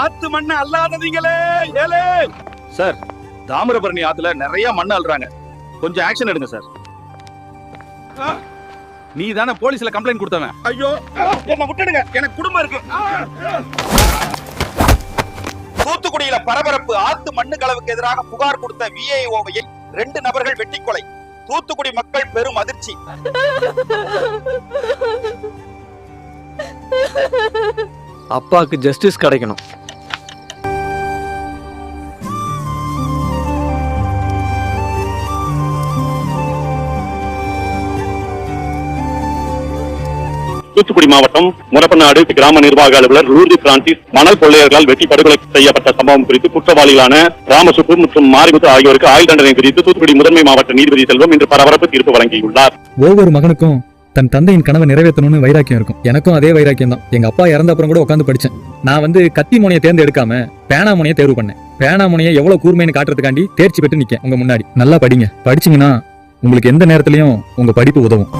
ஆத்து மண்ணு அல்லாதவங்களே ஏலே. சார், தாமிரபரணி ஆத்துல நிறைய மண்ணு அள்ளுறாங்க, கொஞ்சம் ஆக்ஷன் எடுங்க சார். நீ தானே போலீஸ்ல கம்ப்ளைண்ட் கொடுத்தவன். ஐயோ, என்ன விட்டுடுங்க, எனக்கு குடும்பம் இருக்கு. தூத்துக்குடியில பரபரப்பு. ஆத்து மண்ணு கலவுக்கு எதிராக புகார் கொடுத்த விஏஓவை 2 நபர்கள் வெட்டி கொலை. தூத்துக்குடி மக்கள் பெரும் அதிர்ச்சி. அப்பாவுக்கு ஜஸ்டிஸ் கிடைக்கணும். தூத்துக்குடி மாவட்டம் முரப்பநாடு கிராம நிர்வாக அலுவலர் லூர்தி பிரான்சிஸ் மணல் கொள்ளையர்களால் வெட்டி படுகொலை செய்யப்பட்ட சம்பவம் குறித்து குற்றவாளிகளான ராமசுப்பு மற்றும் மாரிமுத்து ஆகியோருக்கு ஆயுள் தண்டனை விதித்து தூத்துக்குடி முதன்மை மாவட்ட நீதிபதி செல்வம் இன்று பரபரப்பு தீர்ப்பு வழங்கியுள்ளார். ஒவ்வொரு மகனுக்கும் தன் தந்தையின் கனவை நிறைவேற்றணும்னு வைராக்கியம் இருக்கும். எனக்கும் அதே வைராக்கியம் தான். எங்க அப்பா இறந்த அப்புறம் கூட உட்காந்து படிச்சேன். நான் கத்தி முனையை தேர்ந்தெடுக்காம பேனா முனையை தேர்வு பண்ணேன். பேனா முனையை எவ்வளவு கூர்மைன்னு காட்டுறதுக்காண்டி தேர்ச்சி பெற்று நிக்க உங்க முன்னாடி. நல்லா படிங்க. படிச்சீங்கன்னா உங்களுக்கு எந்த நேரத்திலையும் உங்க படிப்பு உதவும்.